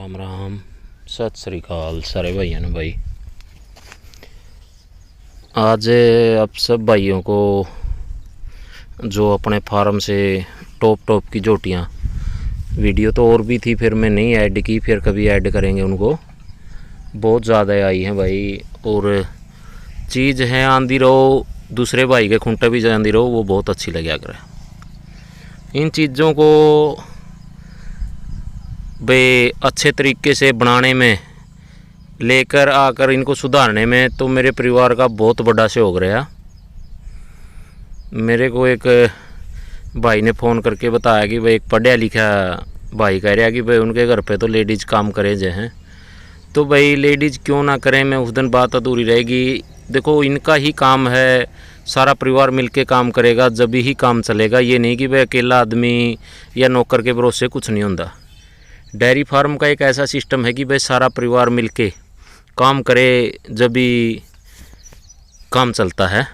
राम राम सत श्री अकाल सारे भाइयों ने। भाई आज अब सब भाइयों को जो अपने फार्म से टॉप की जोटियाँ, वीडियो तो और भी थी, फिर मैं नहीं ऐड की, फिर कभी ऐड करेंगे उनको। बहुत ज़्यादा आई हैं भाई, और चीज़ है आंधी रहो, दूसरे भाई के खूंटे भी जांदी रहो, वो बहुत अच्छी लगे करे। इन चीज़ों को बे अच्छे तरीके से बनाने में, लेकर आकर इनको सुधारने में तो मेरे परिवार का बहुत बड़ा सहयोग रहा। मेरे को एक भाई ने फ़ोन करके बताया कि भाई एक पढ़ा लिखा भाई कह रहा कि भाई उनके घर पे तो लेडीज़ काम करे जो हैं, तो भाई लेडीज़ क्यों ना करें। मैं उस दिन बात अधूरी रहेगी। देखो इनका ही काम है, सारा परिवार मिलके काम करेगा जब ही काम चलेगा। ये नहीं कि भाई अकेला आदमी या नौकर के भरोसे कुछ नहीं होता। डेयरी फार्म का एक ऐसा सिस्टम है कि भाई सारा परिवार मिलके काम करे जब भी काम चलता है।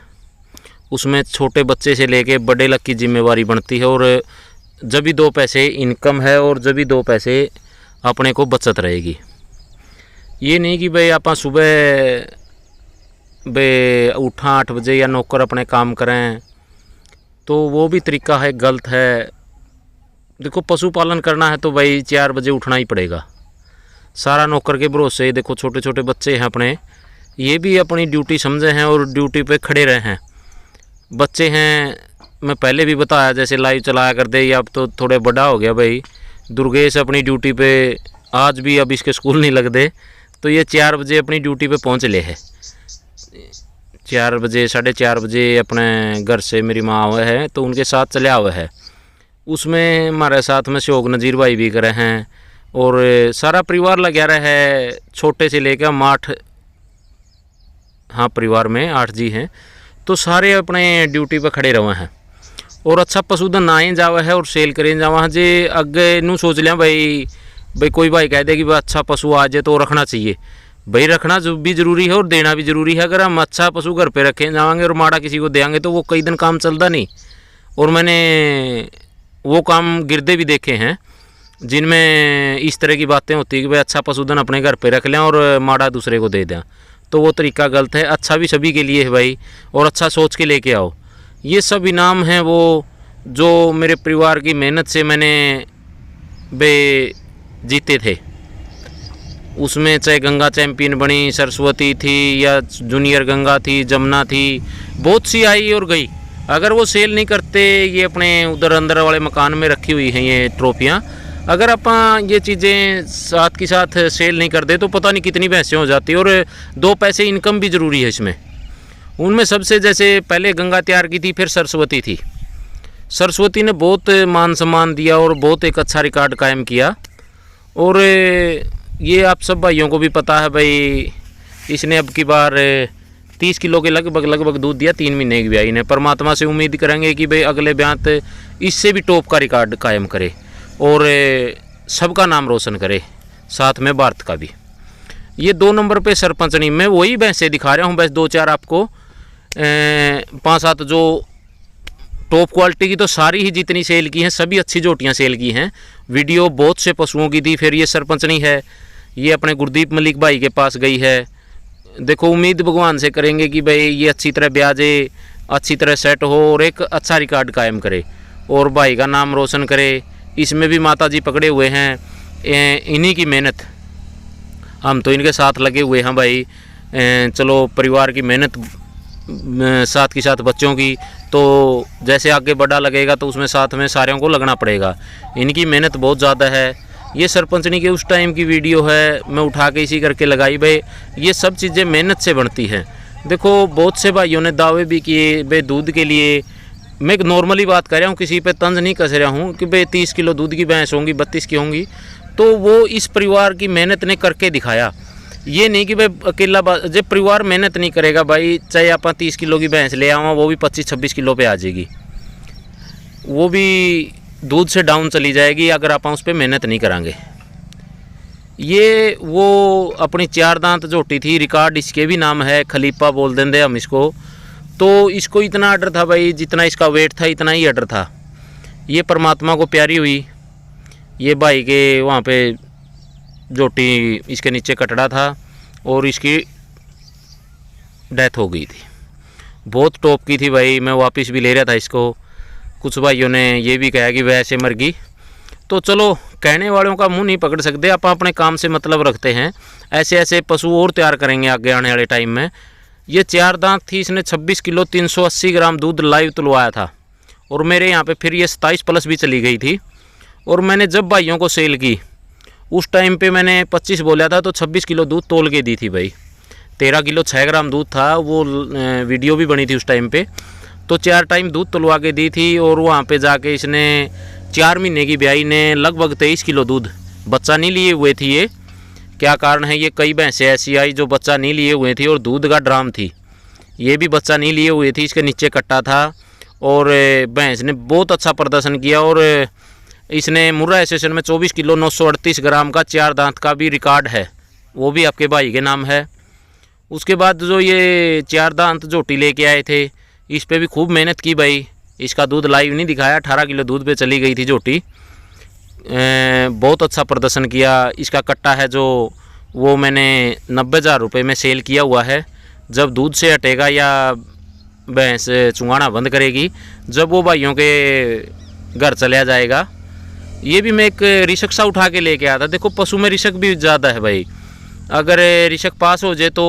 उसमें छोटे बच्चे से लेके बड़े लग की जिम्मेवारी बनती है, और जब भी 2 पैसे इनकम है और जब भी 2 पैसे अपने को बचत रहेगी। ये नहीं कि भाई आप सुबह बे उठा 8 बजे या नौकर अपने काम करें, तो वो भी तरीका है, गलत है। देखो पशुपालन करना है तो भाई 4 बजे उठना ही पड़ेगा। सारा नौकर के भरोसे, देखो छोटे छोटे बच्चे हैं अपने, ये भी अपनी ड्यूटी समझे हैं और ड्यूटी पे खड़े रहे हैं। बच्चे हैं, मैं पहले भी बताया, जैसे लाइव चलाया करते, या अब तो थोड़े बड़ा हो गया भाई। दुर्गेश अपनी ड्यूटी पे आज भी, अब इसके स्कूल नहीं लगते, तो ये 4 बजे अपनी ड्यूटी पे पहुँच ले है। 4 बजे 4:30 बजे अपने घर से मेरी माँ हुए है तो उनके साथ चले हुए है। उसमें हमारे साथ में सहयोग नज़ीर भाई भी करे हैं, और सारा परिवार लगा रहा है, छोटे से लेकर हम 8, हाँ परिवार में 8 जी हैं, तो सारे अपने ड्यूटी पर खड़े रहे हैं। और अच्छा पशुधन आए जावा है और सेल करें जावा है। जे अगे नू सोच लिया भाई कोई भाई कह दे कि भाई अच्छा पशु आ जाए तो रखना चाहिए। भाई रखना भी ज़रूरी है और देना भी ज़रूरी है। अगर हम अच्छा पशु घर पे रखें जाएंगे और माड़ा किसी को देंगे तो वो कई दिन काम चलता नहीं। और मैंने वो काम गिरदे भी देखे हैं जिनमें इस तरह की बातें होती है कि भाई अच्छा पशुधन अपने घर पे रख लें और माड़ा दूसरे को दे दें, तो वो तरीका गलत है। अच्छा भी सभी के लिए है भाई, और अच्छा सोच के लेके आओ। ये सब इनाम हैं वो जो मेरे परिवार की मेहनत से मैंने बे जीते थे। उसमें चाहे गंगा चैंपियन बनी, सरस्वती थी, या जूनियर गंगा थी, जमुना थी, बहुत सी आई और गई। अगर वो सेल नहीं करते, ये अपने उधर अंदर वाले मकान में रखी हुई हैं ये ट्रॉफियाँ, अगर आप ये चीज़ें साथ के साथ सेल नहीं करते तो पता नहीं कितनी भैंसें हो जाती। और 2 पैसे इनकम भी ज़रूरी है इसमें। उनमें सबसे जैसे पहले गंगा तैयार की थी, फिर सरस्वती थी। सरस्वती ने बहुत मान सम्मान दिया और बहुत एक अच्छा रिकॉर्ड कायम किया। और ये आप सब भाइयों को भी पता है भाई, इसने अब की बार 30 किलो के लगभग दूध दिया 3 महीने की ब्याई ने। परमात्मा से उम्मीद करेंगे कि भाई अगले ब्यात इससे भी टॉप का रिकॉर्ड कायम करे और सबका नाम रोशन करे, साथ में भारत का भी। ये 2 नंबर पे सरपंचनी में वही भैंसें दिखा रहा हूँ, बस 2-4 आपको 5-7 जो टॉप क्वालिटी की, तो सारी ही जितनी सेल की हैं सभी अच्छी जोटियाँ सेल की हैं। वीडियो बहुत से पशुओं की थी। फिर ये सरपंचनी है, ये अपने गुरदीप मलिक भाई के पास गई है। देखो उम्मीद भगवान से करेंगे कि भाई ये अच्छी तरह ब्याजे, अच्छी तरह सेट हो और एक अच्छा रिकॉर्ड कायम करे और भाई का नाम रोशन करे। इसमें भी माता जी पकड़े हुए हैं, इन्हीं की मेहनत, हम तो इनके साथ लगे हुए हैं भाई। चलो परिवार की मेहनत साथ के साथ बच्चों की, तो जैसे आगे बड़ा लगेगा तो उसमें साथ में सारों को लगना पड़ेगा। इनकी मेहनत बहुत ज़्यादा है। ये सरपंचनी के उस टाइम की वीडियो है, मैं उठा के इसी करके लगाई भाई। ये सब चीज़ें मेहनत से बनती हैं। देखो बहुत से भाइयों ने दावे भी किए भाई दूध के लिए। मैं एक नॉर्मली बात कर रहा हूँ, किसी पे तंज नहीं कस रहा हूँ कि भाई 30 किलो दूध की भैंस होंगी, 32 की होंगी, तो वो इस परिवार की मेहनत ने करके दिखाया। ये नहीं कि भाई अकेला जब परिवार मेहनत नहीं करेगा भाई, चाहे आप 30 किलो की भैंस ले आवा, वो भी 25-26 किलो पे आ जाएगी, वो भी दूध से डाउन चली जाएगी अगर आप उस पर मेहनत नहीं करांगे। ये वो अपनी 4 दांत झोटी थी, रिकॉर्ड इसके भी नाम है, खलीफा बोल देंगे हम इसको। तो इसको इतना ऑर्डर था भाई, जितना इसका वेट था इतना ही ऑर्डर था। ये परमात्मा को प्यारी हुई। ये भाई के वहाँ पे जोटी इसके नीचे कटड़ा था और इसकी डेथ हो गई थी। बहुत टॉप की थी भाई, मैं वापस भी ले रहा था इसको। कुछ भाइयों ने ये भी कहा कि वैसे मर गई। तो चलो, कहने वालों का मुंह नहीं पकड़ सकते, आप अपने काम से मतलब रखते हैं। ऐसे ऐसे पशु और तैयार करेंगे आगे आने वाले टाइम में। ये 4 दांत थी, इसने 26 किलो 380 ग्राम दूध लाइव तुलवाया था। और मेरे यहाँ पे फिर ये 27 प्लस भी चली गई थी। और मैंने जब भाइयों को सेल की उस टाइम पे मैंने 25 बोला था, तो 26 किलो दूध तोल के दी थी भाई। 13 किलो 6 ग्राम दूध था, वो वीडियो भी बनी थी उस टाइम पे। तो 4 टाइम दूध तुलवा के दी थी। और वहाँ पे जाके इसने 4 महीने की ब्याई ने लगभग 23 किलो दूध, बच्चा नहीं लिए हुए थी। ये क्या कारण है, ये कई भैंसें ऐसी आई जो बच्चा नहीं लिए हुए थी और दूध का ड्राम थी। ये भी बच्चा नहीं लिए हुए थी, इसके नीचे कट्टा था। और भैंस ने बहुत अच्छा प्रदर्शन किया। और इसने मुर्रा एसोसिएशन में 24 किलो 938 ग्राम का 4 दांत का भी रिकॉर्ड है, वो भी आपके भाई के नाम है। उसके बाद जो ये 4 दांत जोटी लेके आए थे, इस पे भी खूब मेहनत की भाई। इसका दूध लाइव नहीं दिखाया, 18 किलो दूध पे चली गई थी जोटी। बहुत अच्छा प्रदर्शन किया। इसका कट्टा है जो, वो मैंने 90,000 रुपये में सेल किया हुआ है। जब दूध से हटेगा या भैंस चुंगाना बंद करेगी, जब वो भाइयों के घर चला जाएगा। ये भी मैं एक रिशक उठा के लेके आया था। देखो, पशु में रिशक भी ज़्यादा है भाई। अगर रिशक पास हो जाए तो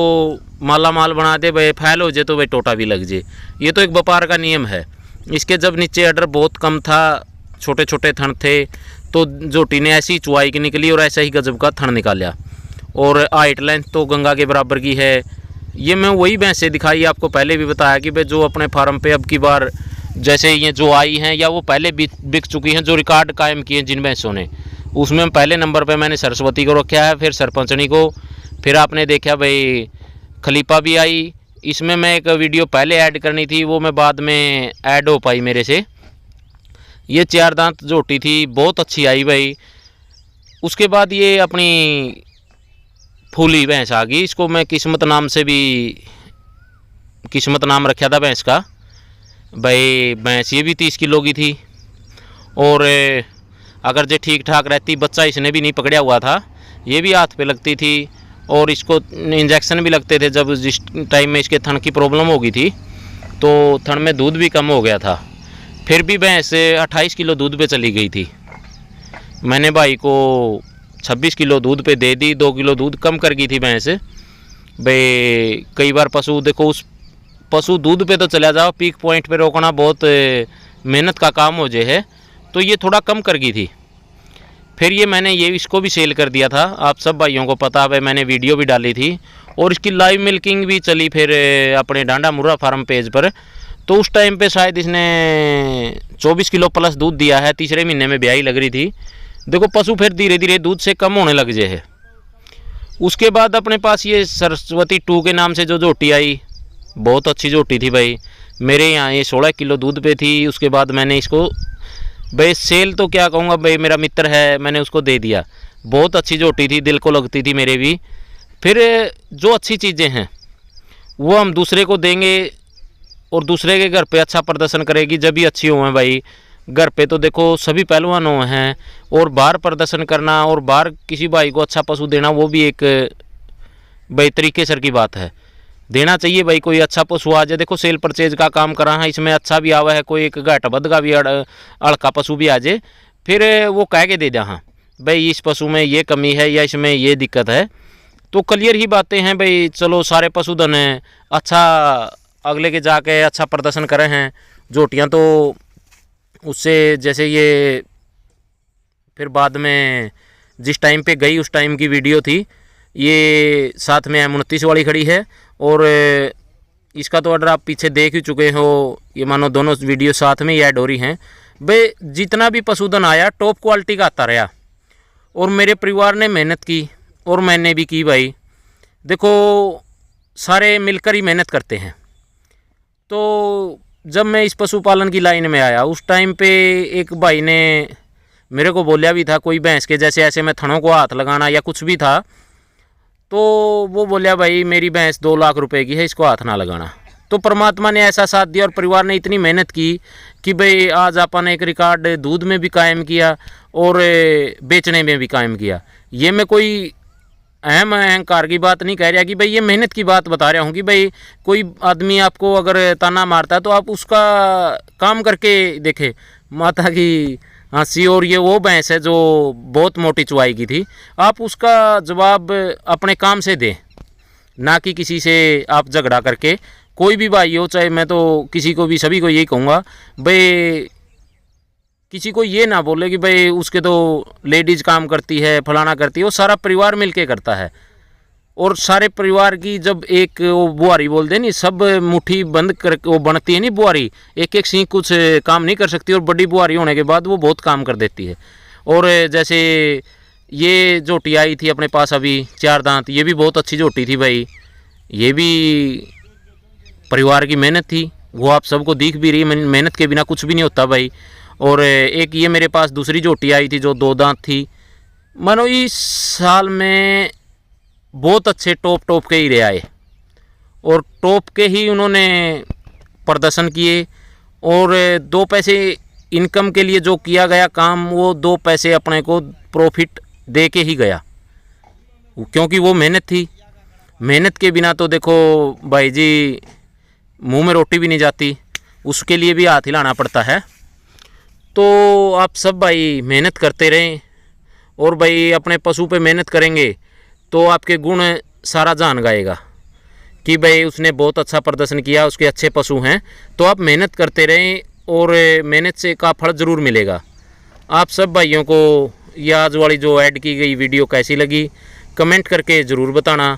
माला माल बना दे भाई, फैल हो जाए तो भाई टोटा भी लग जाए। ये तो एक व्यापार का नियम है। इसके जब नीचे अडर बहुत कम था, छोटे छोटे थन थे, तो जोटी ने ऐसी चुआई की निकली और ऐसा ही गजब का थन निकाला। और हाइट लेंथ तो गंगा के बराबर की है। ये मैं वही भैंसें दिखाई, आपको पहले भी बताया कि भाई जो अपने फार्म पे अब की बार जैसे ये जो आई हैं या वो पहले बिक चुकी हैं, जो रिकॉर्ड कायम किए जिन भैंसों ने, उसमें पहले नंबर पे मैंने सरस्वती को रखा है, फिर सरपंचनी को, फिर आपने देखा भाई खलीफा भी आई। इसमें मैं एक वीडियो पहले ऐड करनी थी, वो मैं बाद में ऐड हो पाई मेरे से। ये 4 दांत जोटी थी, बहुत अच्छी आई भाई। उसके बाद ये अपनी फूली भैंस आ गई। इसको मैं किस्मत नाम से भी, किस्मत नाम रखा था भैंस का भाई। भैंस ये भी 30 किलो की थी। और अगर जो ठीक ठाक रहती, बच्चा इसने भी नहीं पकड़ा हुआ था, ये भी हाथ पे लगती थी। और इसको इंजेक्शन भी लगते थे जब जिस टाइम में इसके थन की प्रॉब्लम हो गई थी, तो थन में दूध भी कम हो गया था। फिर भी भैंस 28 किलो दूध पे चली गई थी। मैंने भाई को 26 किलो दूध पे दे दी, 2 किलो दूध कम कर गई थी भैंस भाई। कई बार पशु देखो, उस पशु दूध पे तो चला जाओ, पीक पॉइंट पे रोकना बहुत मेहनत का काम हो जाए है, तो ये थोड़ा कम कर गई थी। फिर ये मैंने ये इसको भी सेल कर दिया था। आप सब भाइयों को पता है, मैंने वीडियो भी डाली थी और इसकी लाइव मिल्किंग भी चली फिर अपने डांडा मुर्रा फार्म पेज पर। तो उस टाइम पे शायद इसने 24 किलो प्लस दूध दिया है। तीसरे महीने में ब्याई लग रही थी। देखो, पशु फिर धीरे धीरे दूध से कम होने लग जाए है। उसके बाद अपने पास ये सरस्वती 2 के नाम से जो जोटी आई, बहुत अच्छी जोटी थी भाई। मेरे यहाँ ये 16 किलो दूध पे थी। उसके बाद मैंने इसको भाई सेल तो क्या कहूँगा भाई, मेरा मित्र है, मैंने उसको दे दिया। बहुत अच्छी जोटी थी, दिल को लगती थी मेरे भी। फिर जो अच्छी चीज़ें हैं वो हम दूसरे को देंगे और दूसरे के घर पे अच्छा प्रदर्शन करेगी जब भी अच्छी हुए भाई। घर पे तो देखो सभी पहलवान हुए हैं, और बाहर प्रदर्शन करना और बाहर किसी भाई को अच्छा पशु देना, वो भी एक भाई तरीके सर की बात है। देना चाहिए भाई, कोई अच्छा पशु आ जाए। देखो, सेल परचेज का काम करा है, इसमें अच्छा भी आवा है, कोई एक घाट बद का भी अड़का पशु भी आ जाए, फिर वो कह के दे दे हाँ भाई इस पशु में ये कमी है या इसमें ये दिक्कत है, तो क्लियर ही बातें हैं भाई। चलो, सारे पशुधन अच्छा अगले के जाके अच्छा प्रदर्शन करे हैं। जोटियाँ तो उससे जैसे ये फिर बाद में जिस टाइम पे गई उस टाइम की वीडियो थी। ये साथ में M29 वाली खड़ी है, और इसका तो ऑर्डर आप पीछे देख ही चुके हो। ये मानो दोनों वीडियो साथ में ही ऐड हो रही हैं भाई। जितना भी पशुधन आया टॉप क्वालिटी का आता रहा, और मेरे परिवार ने मेहनत की और मैंने भी की भाई। देखो, सारे मिलकर ही मेहनत करते हैं। तो जब मैं इस पशुपालन की लाइन में आया, उस टाइम पे एक भाई ने मेरे को बोलिया भी था, कोई भैंस के जैसे ऐसे मैं थनों को हाथ लगाना या कुछ भी था, तो वो बोलिया भाई मेरी भैंस 2 लाख रुपए की है, इसको हाथ ना लगाना। तो परमात्मा ने ऐसा साथ दिया और परिवार ने इतनी मेहनत की कि भाई आज अपन एक रिकॉर्ड दूध में भी कायम किया और बेचने में भी कायम किया। ये मैं कोई अहंकार की बात नहीं कह रहा कि भाई ये मेहनत की बात बता रहा हूँ कि भाई कोई आदमी आपको अगर ताना मारता है तो आप उसका काम करके देखे। माता की हंसी। और ये वो भैंस है जो बहुत मोटी चुवाई की थी, आप उसका जवाब अपने काम से दें, ना कि किसी से आप झगड़ा करके। कोई भी भाई हो, चाहे मैं तो किसी को भी सभी को यही कहूँगा भाई किसी को ये ना बोले कि भाई उसके तो लेडीज़ काम करती है, फलाना करती है। वो सारा परिवार मिलके करता है। और सारे परिवार की जब एक वो बुआरी बोलते नहीं, सब मुट्ठी बंद कर वो बनती है नहीं बुआरी, एक एक सिंह कुछ काम नहीं कर सकती, और बड़ी बुआरी होने के बाद वो बहुत काम कर देती है। और जैसे ये झोटी आई थी अपने पास अभी 4 दांत, ये भी बहुत अच्छी झोटी थी भाई। ये भी परिवार की मेहनत थी, वो आप सबको दिख भी रही है। मेहनत के बिना कुछ भी नहीं होता भाई। और एक ये मेरे पास दूसरी झोटी आई थी जो 2 दांत थी। मानो इस साल में बहुत अच्छे टॉप के ही रहे आए, और टॉप के ही उन्होंने प्रदर्शन किए। और 2 पैसे इनकम के लिए जो किया गया काम, वो 2 पैसे अपने को प्रॉफिट दे के ही गया, क्योंकि वो मेहनत थी। मेहनत के बिना तो देखो भाई जी मुंह में रोटी भी नहीं जाती, उसके लिए भी हाथ हिलाना पड़ता है। तो आप सब भाई मेहनत करते रहें, और भाई अपने पशु पे मेहनत करेंगे तो आपके गुण सारा जान गाएगा कि भाई उसने बहुत अच्छा प्रदर्शन किया, उसके अच्छे पशु हैं। तो आप मेहनत करते रहें, और मेहनत से का फल ज़रूर मिलेगा। आप सब भाइयों को ये आज वाली जो ऐड की गई वीडियो कैसी लगी, कमेंट करके ज़रूर बताना।